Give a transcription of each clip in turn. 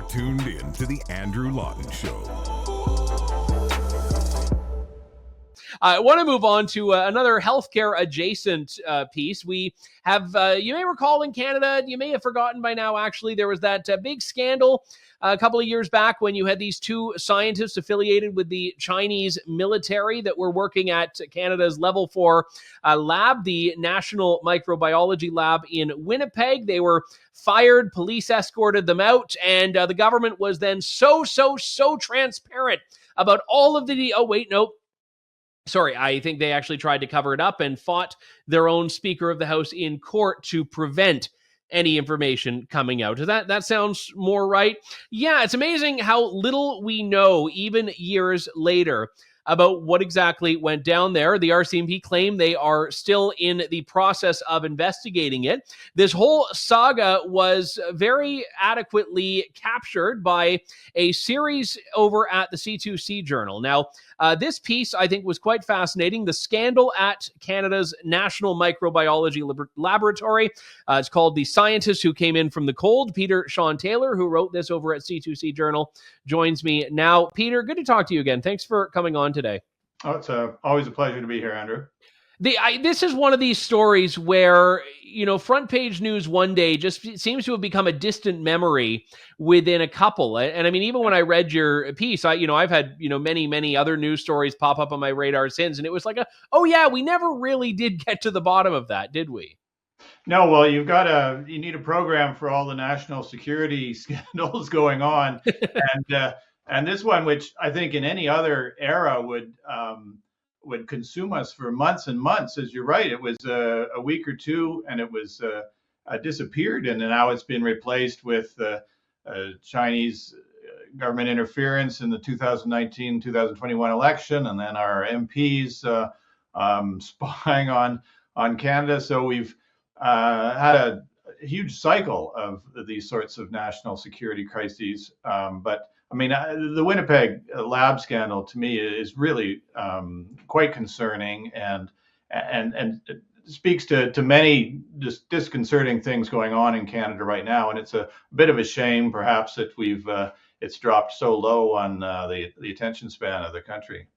tuned in to the Andrew Lawton Show. I want to move on to another healthcare adjacent piece. We have, you may recall in Canada, you may have forgotten by now, actually, there was that big scandal a couple of years back when you had these two scientists affiliated with the Chinese military that were working at Canada's level 4 lab, the National Microbiology Lab in Winnipeg. They were fired, police escorted them out, and the government was then so transparent about all of the, I think they actually tried to cover it up and fought their own Speaker of the House in court to prevent any information coming out. Does that sounds more right? Yeah, it's amazing how little we know, even years later, about what exactly went down there. The RCMP claim they are still in the process of investigating it. This whole saga was very adequately captured by a series over at the C2C Journal. Now, this piece, I think, was quite fascinating. The scandal at Canada's National Microbiology Laboratory. It's called The Scientist Who Came In From the Cold. Peter Shawn Taylor, who wrote this over at C2C Journal, joins me now. Peter, good to talk to you again. Thanks for coming on today. Oh, it's always a pleasure to be here, Andrew. This is one of these stories where, front page news one day just seems to have become a distant memory within a couple. And I mean, even when I read your piece, I've had, many other news stories pop up on my radar since. And it was like, we never really did get to the bottom of that, did we? No, well, you need a program for all the national security scandals going on. And this one, which I think in any other era would consume us for months and months. As you're right, it was a week or two, and it was disappeared, and now it's been replaced with Chinese government interference in the 2019-2021 election, and then our MPs spying on Canada. So we've had a huge cycle of these sorts of national security crises. But I mean, the Winnipeg lab scandal to me is really quite concerning, and it speaks to many disconcerting things going on in Canada right now. And it's a bit of a shame, perhaps, that it's dropped so low on the attention span of the country.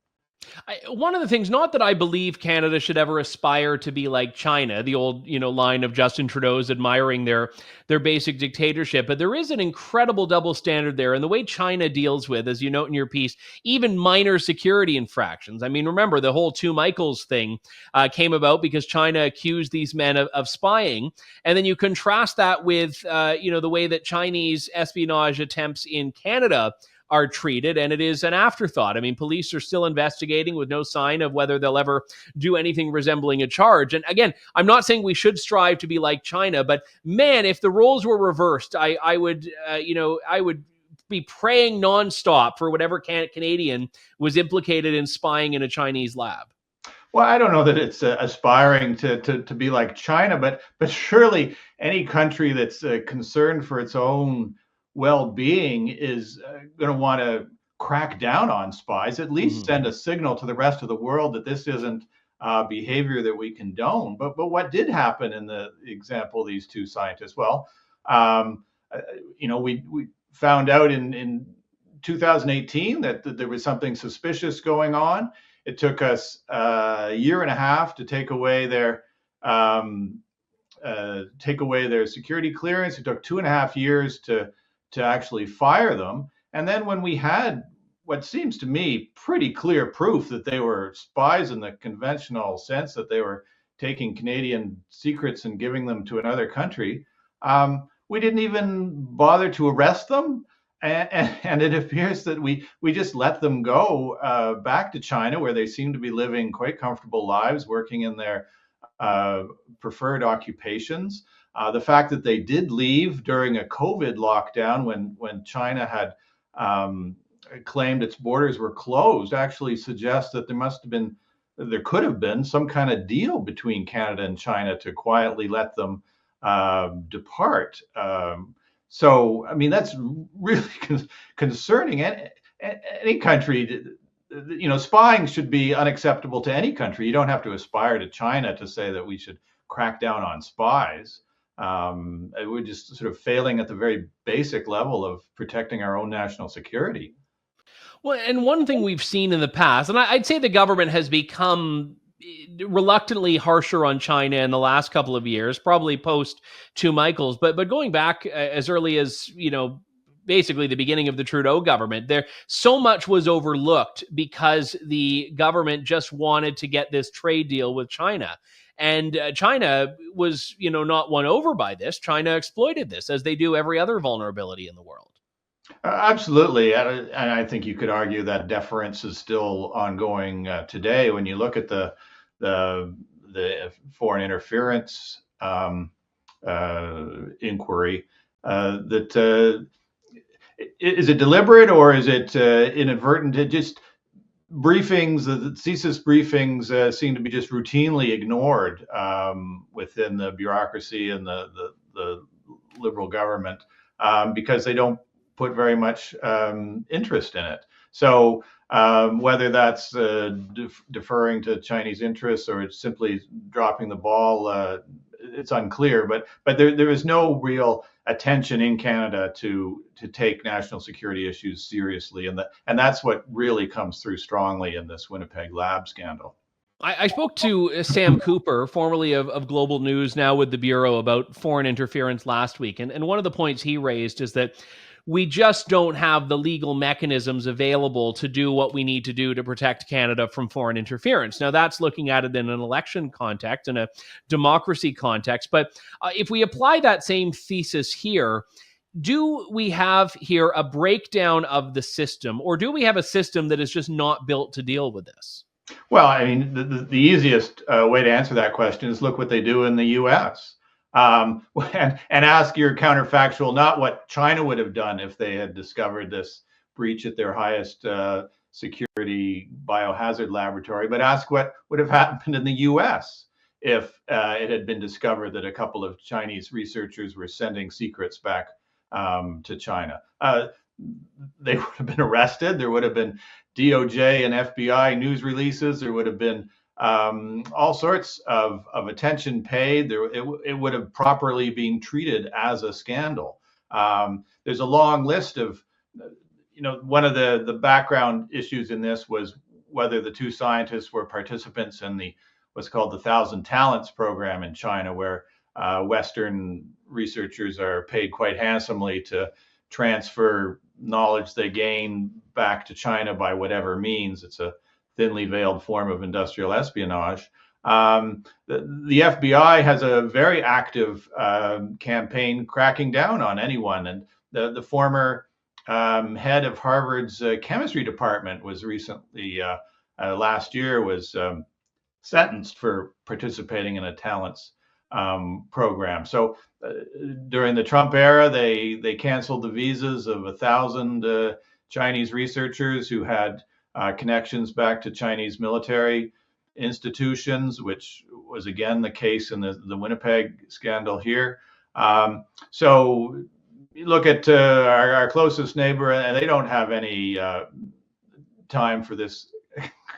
One of the things, not that I believe Canada should ever aspire to be like China, the old, line of Justin Trudeau's admiring their basic dictatorship, but there is an incredible double standard there. And the way China deals with, as you note in your piece, even minor security infractions. I mean, remember the whole Two Michaels thing came about because China accused these men of spying. And then you contrast that with, the way that Chinese espionage attempts in Canada are treated, and it is an afterthought. I mean, police are still investigating with no sign of whether they'll ever do anything resembling a charge. And again, I'm not saying we should strive to be like China, but man, if the roles were reversed, I would be praying nonstop for whatever Canadian was implicated in spying in a Chinese lab. Well, I don't know that it's aspiring to be like China, but surely any country that's concerned for its own well-being is going to want to crack down on spies, at least send a signal to the rest of the world that this isn't behavior that we condone. But what did happen in the example of these two scientists? Well, we found out in 2018 that there was something suspicious going on. It took us a year and a half to take away their security clearance. It took 2.5 years to actually fire them. And then when we had what seems to me pretty clear proof that they were spies in the conventional sense, that they were taking Canadian secrets and giving them to another country, we didn't even bother to arrest them. And it appears that we just let them go back to China, where they seem to be living quite comfortable lives, working in their preferred occupations. The fact that they did leave during a COVID lockdown when China had claimed its borders were closed actually suggests that there could have been some kind of deal between Canada and China to quietly let them depart. So, I mean, that's really concerning. Any country, spying should be unacceptable to any country. You don't have to aspire to China to say that we should crack down on spies. We're just sort of failing at the very basic level of protecting our own national security. Well, and one thing we've seen in the past, and I'd say the government has become reluctantly harsher on China in the last couple of years, probably post Two Michaels, but going back as early as basically the beginning of the Trudeau government, there so much was overlooked because the government just wanted to get this trade deal with China. And China was, not won over by this. China exploited this as they do every other vulnerability in the world. Absolutely, and I think you could argue that deference is still ongoing today. When you look at the foreign interference inquiry, that is it deliberate or is it inadvertent? It just briefings, the CSIS briefings seem to be just routinely ignored within the bureaucracy and the Liberal government because they don't put very much interest in it. So whether that's deferring to Chinese interests or it's simply dropping the ball, it's unclear. But there is no real attention in Canada to take national security issues seriously, and that's what really comes through strongly in this Winnipeg lab scandal. I spoke to Sam Cooper, formerly of Global News, now with the Bureau, about foreign interference last week. And one of the points he raised is that we just don't have the legal mechanisms available to do what we need to do to protect Canada from foreign interference. Now, that's looking at it in an election context, in a democracy context. But if we apply that same thesis here, do we have here a breakdown of the system, or do we have a system that is just not built to deal with this? Well, I mean, the easiest way to answer that question is look what they do in the U.S. And ask your counterfactual, not what China would have done if they had discovered this breach at their highest security biohazard laboratory, but ask what would have happened in the U.S. if it had been discovered that a couple of Chinese researchers were sending secrets back to China. They would have been arrested. There would have been DOJ and FBI news releases. There would have been all sorts of attention paid. It would have properly been treated as a scandal. There's a long list of, one of the background issues in this was whether the two scientists were participants in what's called the 1,000 Talents program in China, where Western researchers are paid quite handsomely to transfer knowledge they gain back to China by whatever means. It's a thinly veiled form of industrial espionage. The FBI has a very active campaign cracking down on anyone. And the former head of Harvard's chemistry department was recently, last year, was sentenced for participating in a talents program. So during the Trump era, they canceled the visas of 1,000 Chinese researchers who had connections back to Chinese military institutions, which was again the case in the Winnipeg scandal here. So you look at our closest neighbor, and they don't have any time for this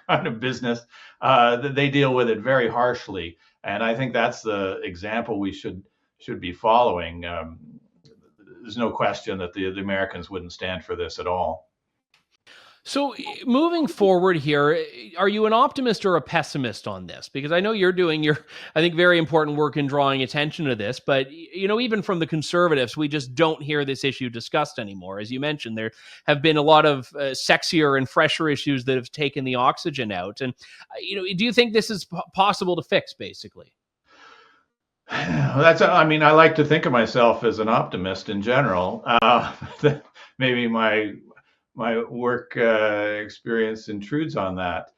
kind of business. They deal with it very harshly, and I think that's the example we should be following. There's no question that the Americans wouldn't stand for this at all. So moving forward here, are you an optimist or a pessimist on this? Because I know you're doing your, I think, very important work in drawing attention to this, but, even from the Conservatives, we just don't hear this issue discussed anymore. As you mentioned, there have been a lot of sexier and fresher issues that have taken the oxygen out. And, do you think this is possible to fix, basically? I like to think of myself as an optimist in general. Maybe my work experience intrudes on that.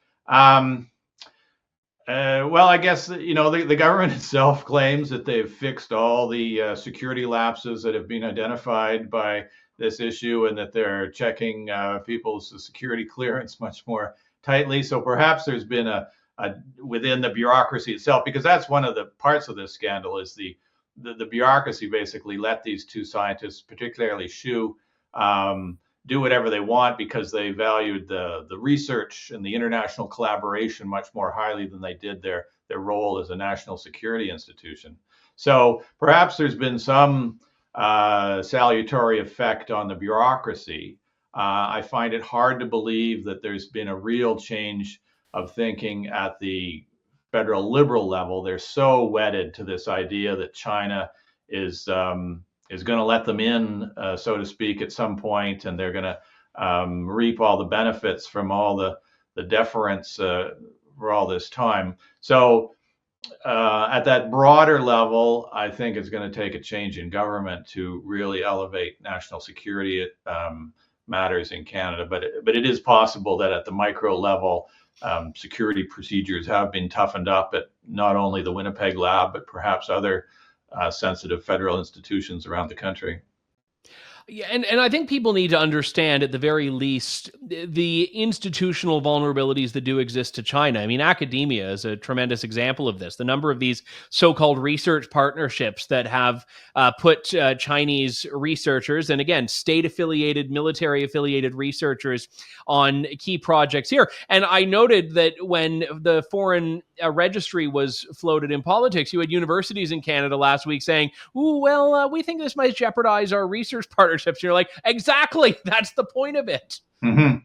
Well, I guess, the government itself claims that they've fixed all the security lapses that have been identified by this issue and that they're checking people's security clearance much more tightly. So perhaps there's been a within the bureaucracy itself, because that's one of the parts of this scandal is the bureaucracy basically let these two scientists, particularly Xu, do whatever they want because they valued the research and the international collaboration much more highly than they did their role as a national security institution. So perhaps there's been some salutary effect on the bureaucracy. I find it hard to believe that there's been a real change of thinking at the federal liberal level. They're so wedded to this idea that China is going to let them in, so to speak, at some point, and they're going to reap all the benefits from all the deference for all this time. So at that broader level, I think it's going to take a change in government to really elevate national security matters in Canada. But it is possible that at the micro level, security procedures have been toughened up at not only the Winnipeg lab, but perhaps other sensitive federal institutions around the country. Yeah, and I think people need to understand, at the very least, the institutional vulnerabilities that do exist to China. I mean, academia is a tremendous example of this. The number of these so-called research partnerships that have put Chinese researchers, and again, state-affiliated, military-affiliated researchers on key projects here. And I noted that when the foreign registry was floated in politics, you had universities in Canada last week saying, "Ooh, well, we think this might jeopardize our research partnerships." And you're like, exactly, that's the point of it. Mm-hmm.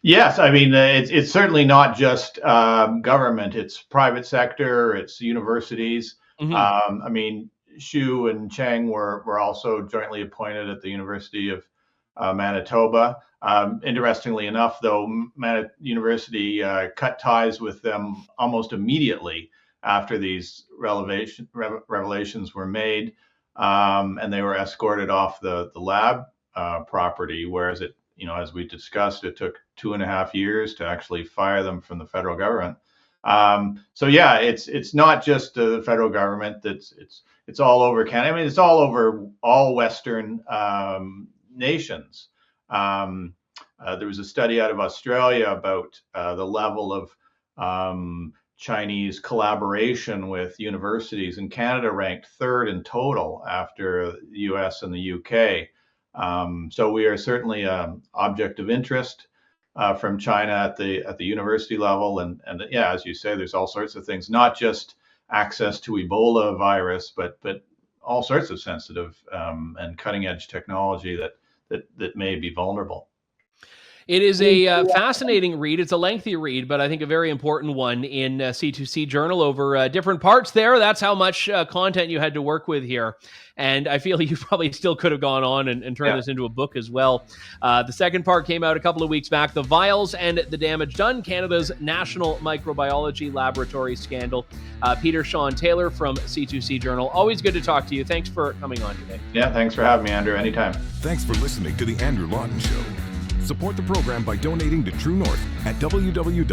Yes, I mean, it's certainly not just government. It's private sector, it's universities. Mm-hmm. I mean, Xu and Cheng were also jointly appointed at the University of Manitoba. Interestingly enough, though, University cut ties with them almost immediately after these revelations were made. And they were escorted off the lab property, whereas it, as we discussed, it took 2.5 years to actually fire them from the federal government. So yeah, it's not just the federal government. It's all over Canada. I mean, it's all over all Western nations. There was a study out of Australia about the level of Chinese collaboration with universities, and Canada ranked third in total after the US and the UK. So we are certainly an object of interest from China at the university level. And yeah, as you say, there's all sorts of things, not just access to Ebola virus, but all sorts of sensitive and cutting edge technology that may be vulnerable. It is a fascinating read. It's a lengthy read, but I think a very important one in C2C Journal over different parts there. That's how much content you had to work with here. And I feel you probably still could have gone on and turned this into a book as well. The second part came out a couple of weeks back, The Vials and the Damage Done, Canada's National Microbiology Laboratory Scandal. Peter Shawn Taylor from C2C Journal. Always good to talk to you. Thanks for coming on today. Yeah, thanks for having me, Andrew. Anytime. Thanks for listening to The Andrew Lawton Show. Support the program by donating to True North at www.tnc.news.